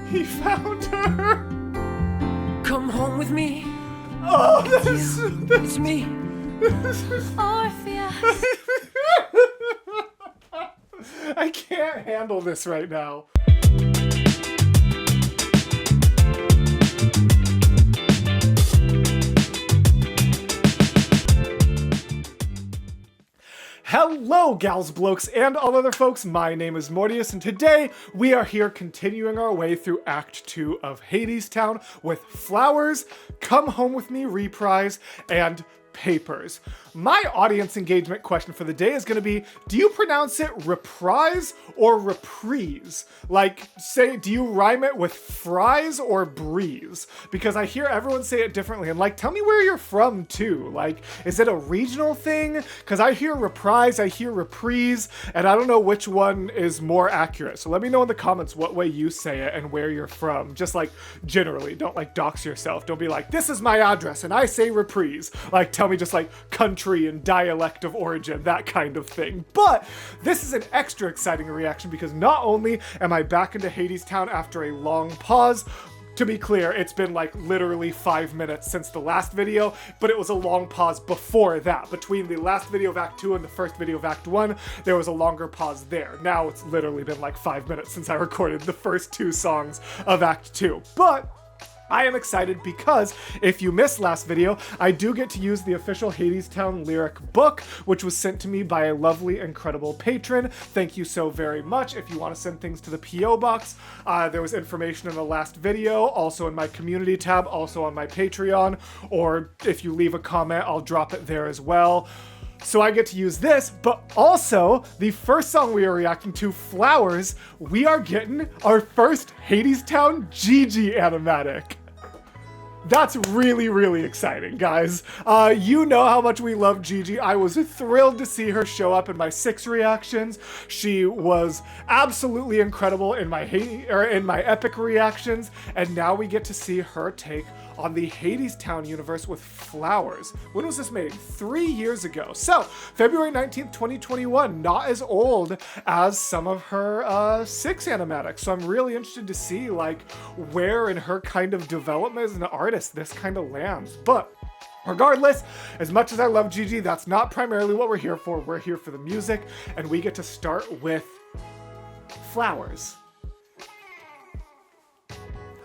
He found her. Come home with me. Oh, It's me. Orpheus. I can't handle this right now. Hello, gals, blokes, and all other folks. My name is Mortius, and today we are here continuing our way through Act 2 of Hadestown with Flowers, Come Home With Me Reprise, and Papers. My audience engagement question for the day is going to be, do you pronounce it reprise or reprise? Like, say, do you rhyme it with fries or breeze? Because I hear everyone say it differently, and like, tell me where you're from too. Like, is it a regional thing? Because I hear reprise, I hear reprise, and I don't know which one is more accurate. So let me know in the comments what way you say it and where you're from. Just like, generally, don't like dox yourself. Don't be like, this is my address and I say reprise. Like, tell me just like country and dialect of origin, that kind of thing. But this is an extra exciting reaction because not only am I back into Hadestown after a long pause, to be clear, it's been like literally 5 minutes since the last video, but it was a long pause before that. Between the last video of Act 2 and the first video of Act 1, there was a longer pause there. Now it's literally been like 5 minutes since I recorded the first 2 songs of Act 2. But I am excited because if you missed last video, I do get to use the official Hadestown lyric book, which was sent to me by a lovely, incredible patron. Thank you so very much. If you want to send things to the P.O. box, there was information in the last video, also in my community tab, also on my Patreon, or if you leave a comment, I'll drop it there as well. So I get to use this, but also the first song we are reacting to, Flowers, we are getting our first Hadestown Gigi animatic. That's really, really exciting, guys. You know how much we love Gigi. I was thrilled to see her show up in my 6 reactions. She was absolutely incredible in my epic reactions, and now we get to see her take on the Hadestown universe with Flowers. When was this made? 3 years ago. So, February 19th, 2021, not as old as some of her 6 animatics. So I'm really interested to see like where in her kind of development as an artist this kind of lands. But regardless, as much as I love Gigi, that's not primarily what we're here for. We're here for the music, and we get to start with Flowers.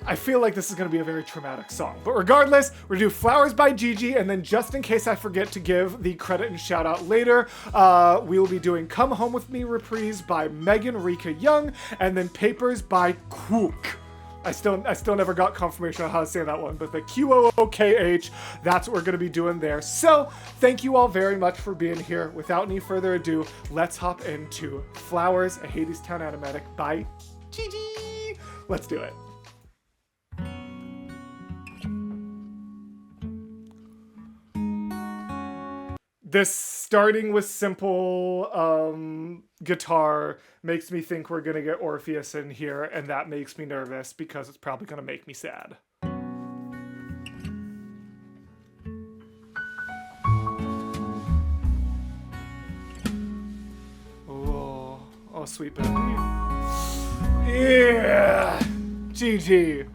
I feel like this is going to be a very traumatic song. But regardless, we're going to do Flowers by Gigi, and then just in case I forget to give the credit and shout out later, we will be doing Come Home With Me Reprise by Megan Rika Young, and then Papers by Quook. I still never got confirmation on how to say that one, but the Qookh, that's what we're going to be doing there. So, thank you all very much for being here. Without any further ado, let's hop into Flowers, a Hadestown animatic by Gigi. Let's do it. This starting with simple guitar makes me think we're gonna get Orpheus in here, and that makes me nervous because it's probably gonna make me sad. Oh, sweet baby. Yeah, Gigi.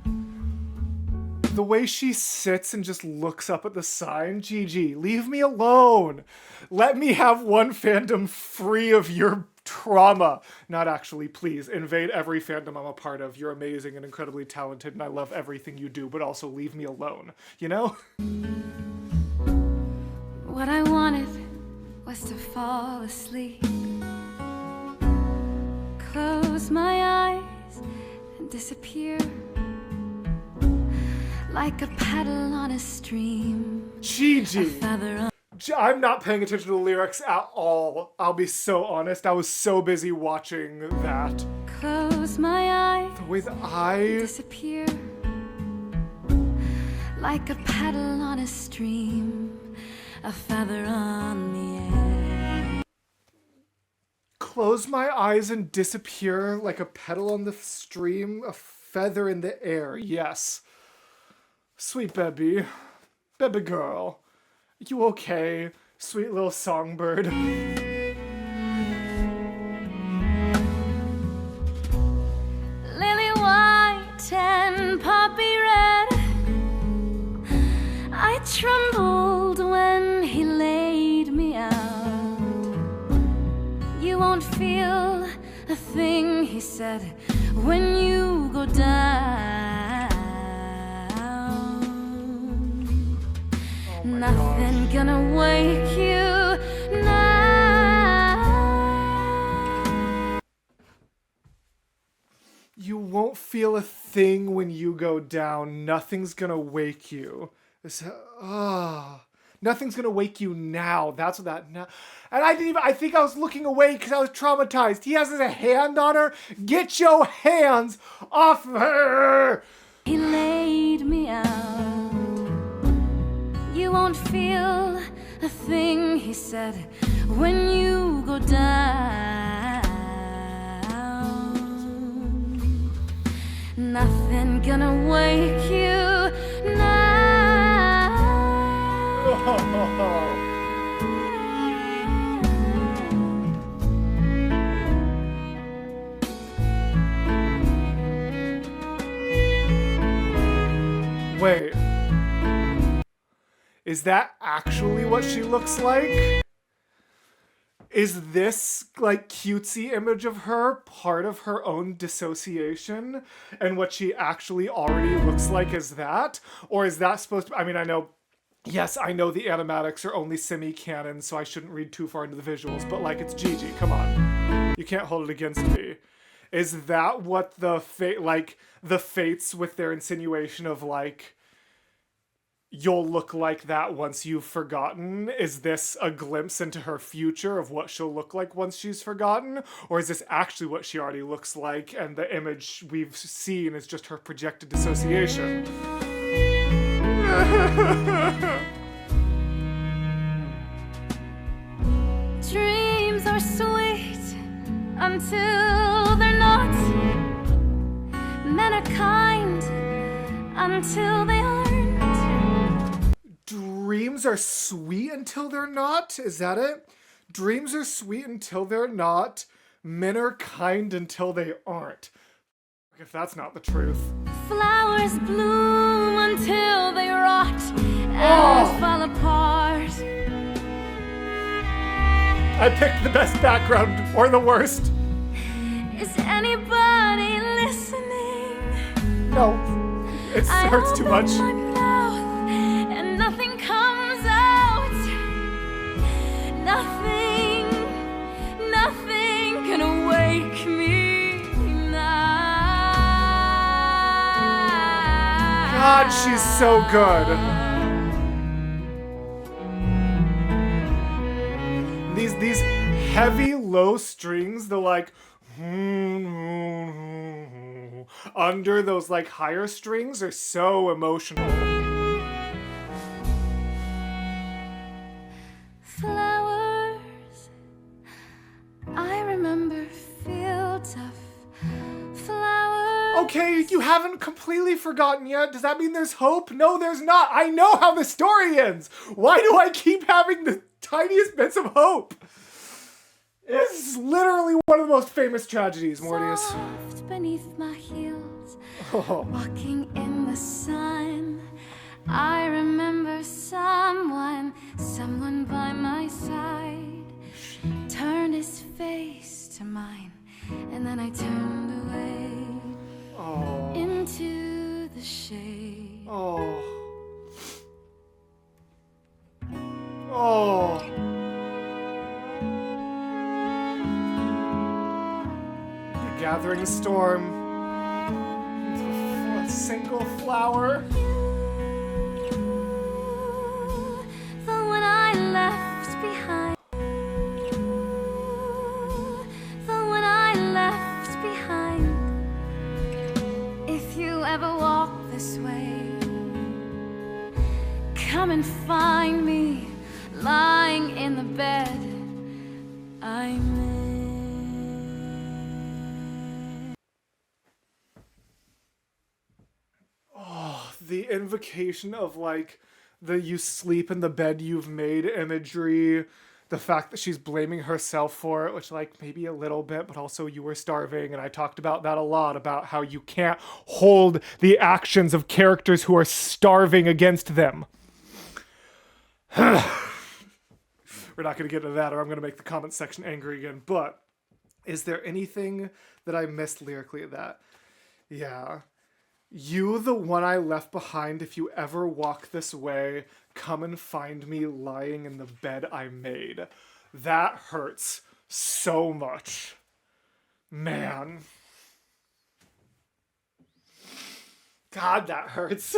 The way she sits and just looks up at the sign, Gigi, leave me alone. Let me have one fandom free of your trauma. Not actually, please. Invade every fandom I'm a part of. You're amazing and incredibly talented, and I love everything you do, but also leave me alone. You know? What I wanted was to fall asleep. Close my eyes and disappear. Like a paddle on a stream. Gigi. I'm not paying attention to the lyrics at all. I'll be so honest. I was so busy watching that. Close my eyes. The way that I disappear. Like a paddle on a stream. A feather on the air. Close my eyes and disappear like a petal on the stream. A feather in the air. Yes. Sweet baby. Baby girl. You okay? Sweet little songbird. Lily white said, when you go down, nothing gonna wake you now. You won't feel a thing when you go down. Nothing's gonna wake you. Nothing's gonna wake you now. That's what that now. And I think I was looking away because I was traumatized. He has his hand on her. Get your hands off her. He laid me out. You won't feel a thing, he said, when you go down. Nothing gonna wake you now. Wait. Is that actually what she looks like? Is this, like, cutesy image of her part of her own dissociation? And what she actually already looks like is that? Or is that supposed to... I mean, I know the animatics are only semi-canon, so I shouldn't read too far into the visuals, but, like, it's Gigi, come on. You can't hold it against me. Is that what the fates with their insinuation of, like, you'll look like that once you've forgotten? Is this a glimpse into her future of what she'll look like once she's forgotten? Or is this actually what she already looks like and the image we've seen is just her projected dissociation? Dreams are sweet until they're not. Men are kind until they aren't. Dreams are sweet until they're not? Is that it? Dreams are sweet until they're not. Men are kind until they aren't. If that's not the truth. Flowers bloom until they rot and fall apart. I picked the best background or the worst. Is anybody listening? No, it hurts too much. I open my mouth and nothing comes out. Nothing can wake me now. God, she's so good. These heavy low strings, the like under those like higher strings are so emotional. Flowers, I remember, feel tough. Flowers. Okay, you haven't completely forgotten yet. Does that mean there's hope? No, there's not. I know how the story ends. Why do I keep having the tiniest bits of hope? It's literally one of the most famous tragedies, Mortius. Soft beneath my heels, walking in the sun. I remember someone by my side turned his face to mine, and then I turned away into the shade. The gathering storm. A single flower. The one I left behind. The one I left behind. If you ever walk this way, come and find me lying in the bed I'm in. The invocation of like the you sleep in the bed you've made imagery, the fact that she's blaming herself for it, which like maybe a little bit, but also you were starving, and I talked about that a lot, about how you can't hold the actions of characters who are starving against them. We're not going to get into that or I'm going to make the comment section angry again, but Is there anything that I missed lyrically of that? Yeah. You, the one I left behind, if you ever walk this way, come and find me lying in the bed I made. That hurts so much. Man. God, that hurts.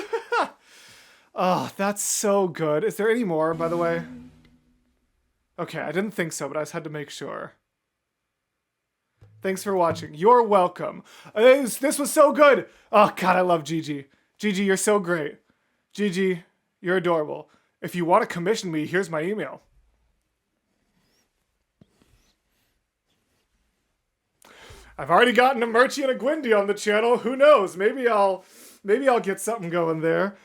Oh, that's so good. Is there any more, by the way? Okay, I didn't think so, but I just had to make sure. Thanks for watching. You're welcome. This was so good. Oh, God, I love Gigi. Gigi, you're so great. Gigi, you're adorable. If you want to commission me, here's my email. I've already gotten a Murchie and a Gwindy on the channel. Who knows? Maybe I'll get something going there.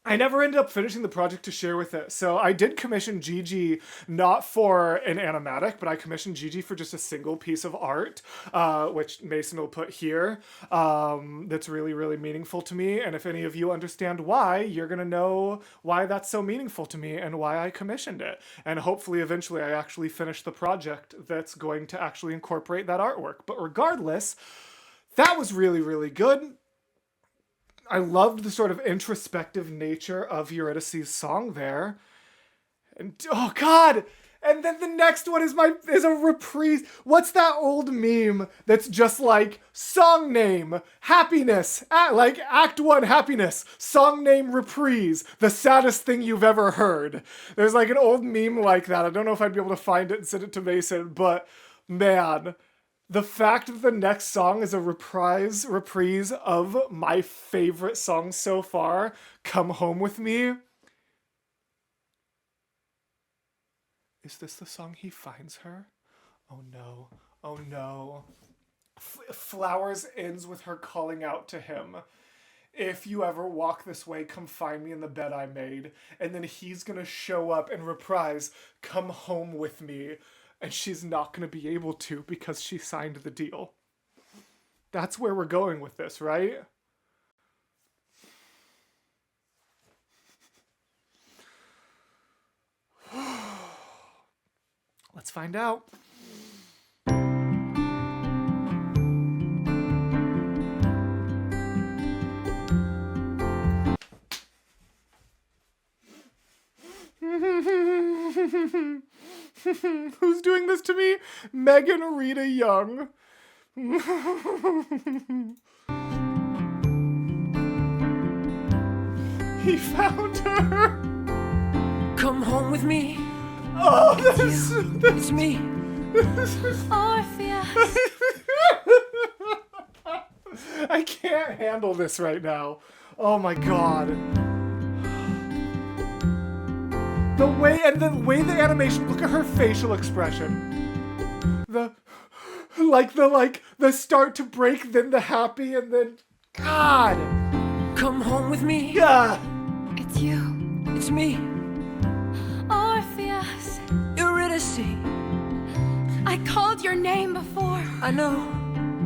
I never ended up finishing the project to share with it. So I did commission Gigi not for an animatic, but I commissioned Gigi for just a single piece of art, which Mason will put here. That's really, really meaningful to me. And if any of you understand why, you're going to know why that's so meaningful to me and why I commissioned it. And hopefully, eventually, I actually finish the project that's going to actually incorporate that artwork. But regardless, that was really, really good. I loved the sort of introspective nature of Eurydice's song there. And oh God! And then the next one is a reprise. What's that old meme that's just like song name, happiness, like act 1 happiness, song name reprise, the saddest thing you've ever heard. There's like an old meme like that. I don't know if I'd be able to find it and send it to Mason, but man, the fact that the next song is a reprise of my favorite song so far, Come Home With Me. Is this the song he finds her? Oh no. Oh no. Flowers ends with her calling out to him. If you ever walk this way, come find me in the bed I made. And then he's gonna show up and reprise, Come Home With Me. And she's not going to be able to because she signed the deal. That's where we're going with this, right? Let's find out. Who's doing this to me? Megan Rita Young. He found her. Come home with me. Oh, It's me. Orpheus. I can't handle this right now. Oh my God. The way the animation, look at her facial expression. The start to break, then the happy, and then, God. Come home with me. Yeah. It's you. It's me. Orpheus. Eurydice. I called your name before. I know.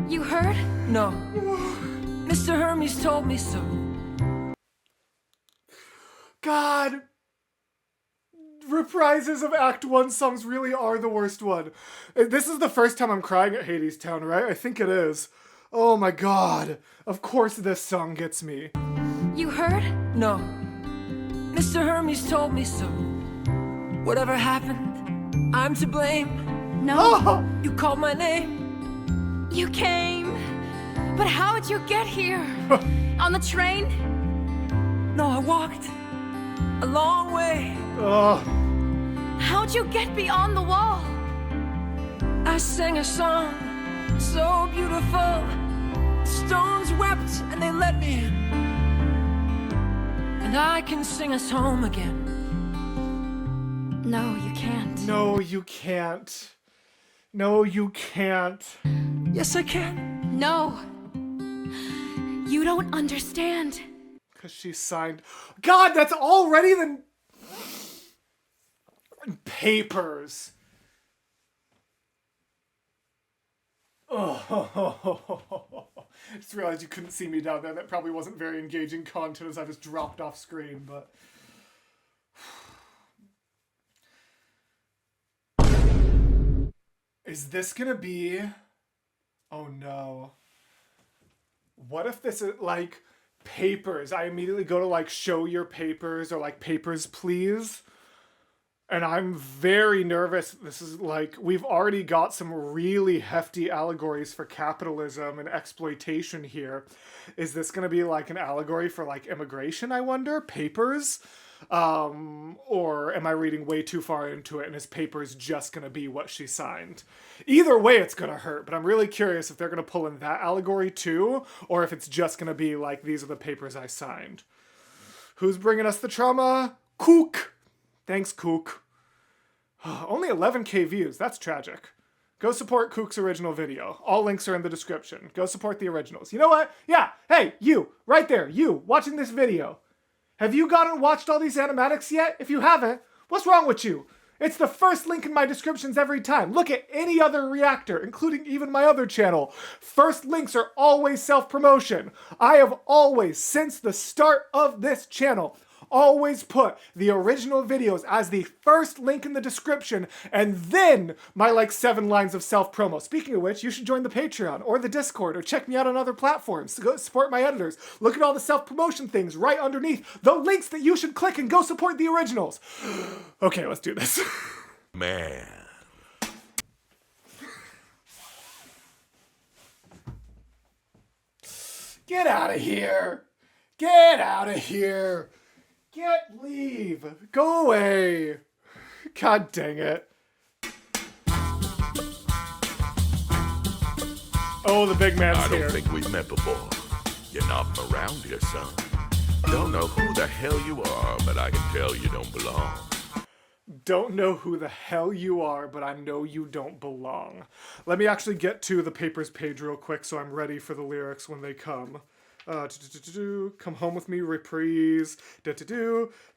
You heard? No. Mr. Hermes told me so. God. Reprises of Act 1 songs really are the worst one. This is the first time I'm crying at Hadestown, right? I think it is. Oh my God. Of course this song gets me. You heard? No. Mr. Hermes told me so. Whatever happened, I'm to blame. No. Oh! You called my name. You came. But how'd you get here? On the train? No, I walked a long way. Oh. How'd you get beyond the wall? I sang a song so beautiful. Stones wept and they let me in. And I can sing us home again. No, you can't. No, you can't. No, you can't. Yes, I can. No. You don't understand. Because she signed. God, that's already the papers. Oh, just realized you couldn't see me down there. That probably wasn't very engaging content as I just dropped off screen, but Is this gonna be... Oh no. What if this is like papers? I immediately go to like show your papers or like papers, please. And I'm very nervous. This is like, we've already got some really hefty allegories for capitalism and exploitation here. Is this going to be like an allegory for like immigration, I wonder? Papers? Or am I reading way too far into it and is papers just going to be what she signed? Either way, it's going to hurt, but I'm really curious if they're going to pull in that allegory too, or if it's just going to be like, these are the papers I signed. Who's bringing us the trauma? Kook! Thanks, Kook. Only 11k views. That's tragic. Go support Kook's original video. All links are in the description. Go support the originals. You know what? Yeah. Hey, you. Right there. You. Watching this video. Have you gone and watched all these animatics yet? If you haven't, what's wrong with you? It's the first link in my descriptions every time. Look at any other reactor, including even my other channel. First links are always self-promotion. I have always, since the start of this channel, always put the original videos as the first link in the description and then my like 7 lines of self-promo. Speaking of which, you should join the Patreon or the Discord or check me out on other platforms to go support my editors. Look at all the self-promotion things right underneath the links that you should click and go support the originals. Okay, let's do this. Man. Get out of here. Get out of here. Leave. Go away. God dang it. Oh, the big man's I don't here. think we've met before. You're not from around here, son. Don't know who the hell you are, but I can tell you don't belong. Don't know who the hell you are, but I know you don't belong. Let me actually get to the papers page real quick so I'm ready for the lyrics when they come. Come home with me, reprise,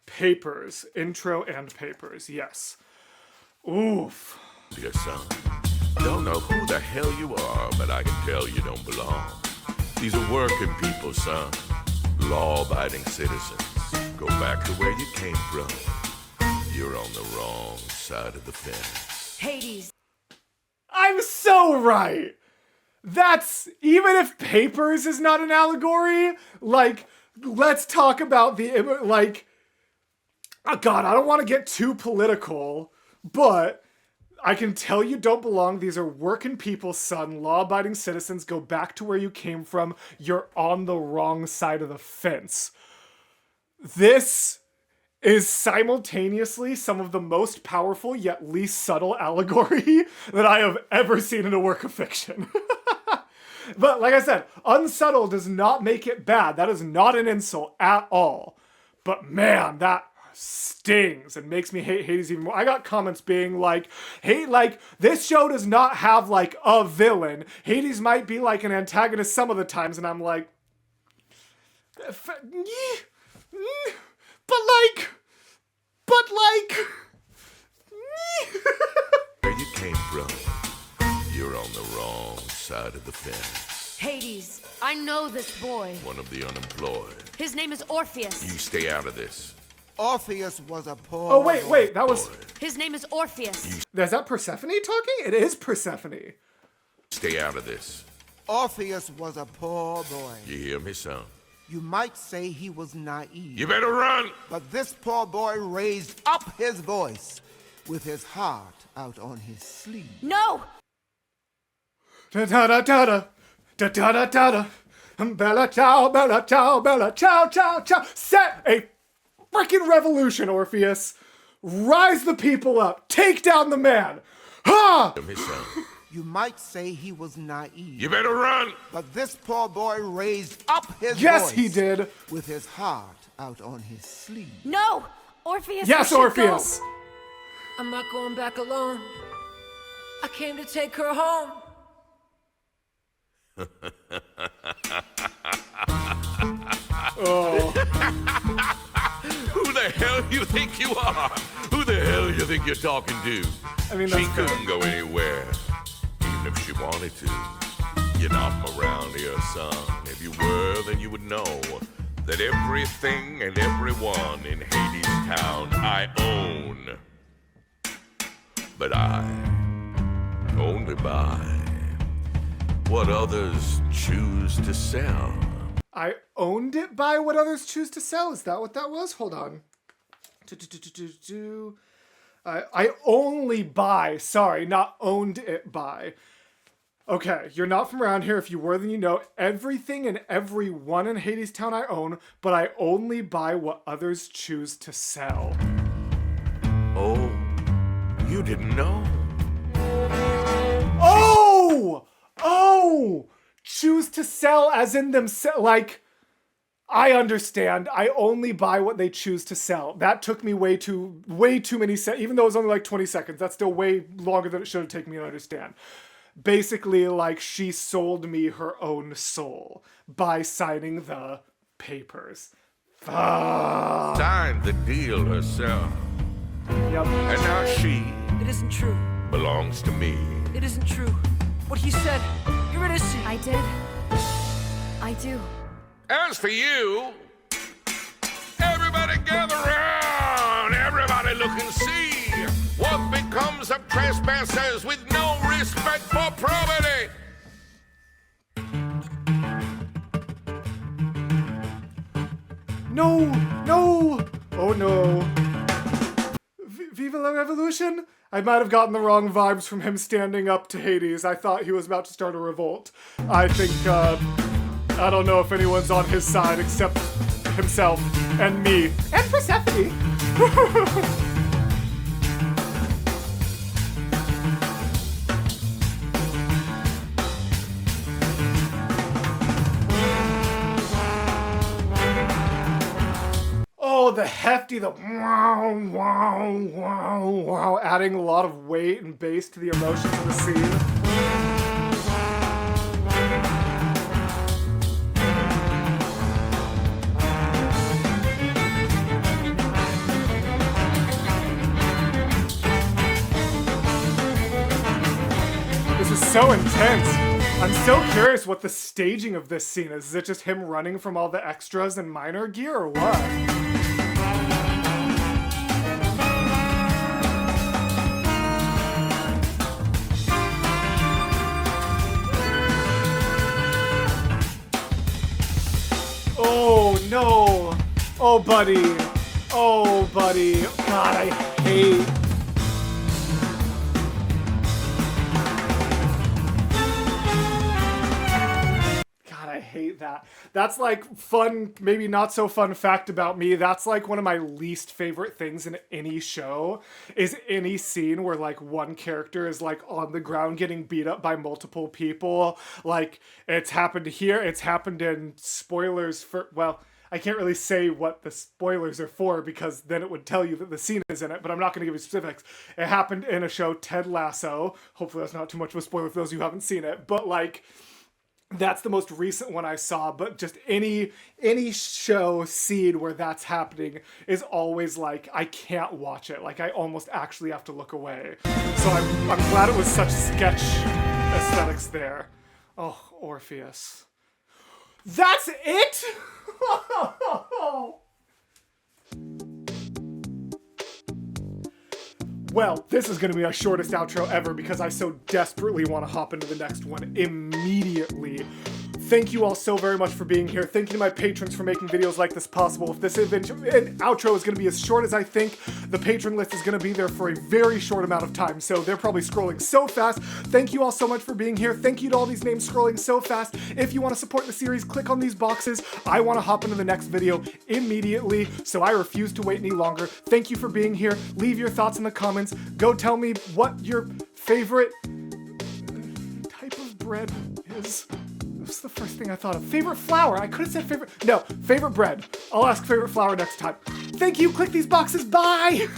papers, intro and papers, yes. Oof. Dear son, don't know who the hell you are, but I can tell you don't belong. These are working people, son, law-abiding citizens. Go back to where you came from. You're on the wrong side of the fence. Hades. I'm so right! That's, even if papers is not an allegory, like, let's talk about the, like, oh God, I don't want to get too political, but I can tell you don't belong. These are working people, son, law-abiding citizens. Go back to where you came from. You're on the wrong side of the fence. This is simultaneously some of the most powerful yet least subtle allegory that I have ever seen in a work of fiction. But like I said, unsubtle does not make it bad. That is not an insult at all. But man, that stings and makes me hate Hades even more. I got comments being like, hey, like, this show does not have like a villain. Hades might be like an antagonist some of the times, and I'm like, Where you came from, you're on the wrong side of the fence. Hades, I know this boy. One of the unemployed. His name is Orpheus. You stay out of this. Orpheus was a poor... Oh, wait, that was... His name is Orpheus. Is that Persephone talking? It is Persephone. Stay out of this. Orpheus was a poor boy. You hear me, son? You might say he was naive. You better run! But this poor boy raised up his voice with his heart out on his sleeve. No! Da-da-da-da-da. Da-da-da-da-da. Bella ciao, bella ciao, bella ciao, ciao, ciao. Set a freaking revolution, Orpheus. Rise the people up. Take down the man. Ha! Hear me, son? You might say he was naive. You better run! But this poor boy raised up his voice. Yes, he did. With his heart out on his sleeve. No! Orpheus, Yes, we should Orpheus. go. I'm not going back alone. I came to take her home. Who the hell you think you are? Who the hell you think you're talking to? I mean, She that's fair. couldn't go anywhere, even if she wanted to. You're not from around here, son. If you were, then you would know that everything and everyone in Hadestown I own. But I only buy what others choose to sell. I owned it by what others choose to sell. Is that what that was? Hold on. I only buy. Sorry, not owned it by. Okay, you're not from around here. If you were, then you know everything and everyone in Hadestown I own, but I only buy what others choose to sell. Oh, you didn't know? Oh! Oh! Choose to sell as in themselves. Like, I understand. I only buy what they choose to sell. That took me way too many seconds. Even though it was only like 20 seconds, that's still way longer than it should have taken me to understand. Basically, like, she sold me her own soul by signing the papers. Fuck. Signed the deal herself. Yep. And now she It isn't true. belongs to me. It isn't true. What he said, you're innocent. I did. I do. As for you, everybody gather round. Everybody look and see what becomes of trespassers with no respect for probity. No! No! Oh no. Viva la Revolution? I might have gotten the wrong vibes from him standing up to Hades. I thought he was about to start a revolt. I think, I don't know if anyone's on his side except himself and me. And Persephone! Oh, the hefty, the wow, wow, wow, wow, adding a lot of weight and bass to the emotions of the scene. This is so intense. I'm so curious what the staging of this scene is. Is it just him running from all the extras and minor gear or what? Oh no! Oh buddy! Oh buddy! God, I hate. God, I hate that. That's like fun, maybe not so fun fact about me. That's like one of my least favorite things in any show is any scene where like one character is like on the ground getting beat up by multiple people. Like it's happened here. It's happened in spoilers for, well, I can't really say what the spoilers are for because then it would tell you that the scene is in it, but I'm not going to give you specifics. It happened in a show, Ted Lasso. Hopefully that's not too much of a spoiler for those of you who haven't seen it, but like, that's the most recent one I saw, but just any show scene where that's happening is always like, I can't watch it. Like, I almost actually have to look away. So I'm glad it was such sketch aesthetics there. Oh, Orpheus. That's it? Well, this is going to be our shortest outro ever because I so desperately want to hop into the next one immediately. Thank you all so very much for being here. Thank you to my patrons for making videos like this possible. If this outro is going to be as short as I think, the patron list is going to be there for a very short amount of time, so they're probably scrolling so fast. Thank you all so much for being here. Thank you to all these names scrolling so fast. If you want to support the series, click on these boxes. I want to hop into the next video immediately, so I refuse to wait any longer. Thank you for being here. Leave your thoughts in the comments. Go tell me what your favorite type of bread is. That's the first thing I thought of. Favorite flour. I could have said favorite. No, favorite bread. I'll ask favorite flour next time. Thank you. Click these boxes. Bye.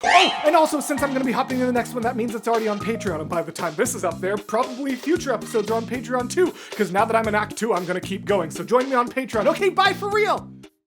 Oh, and also, since I'm going to be hopping in the next one, that means it's already on Patreon. And by the time this is up there, probably future episodes are on Patreon too. Because now that I'm in Act 2, I'm going to keep going. So join me on Patreon. Okay, bye for real.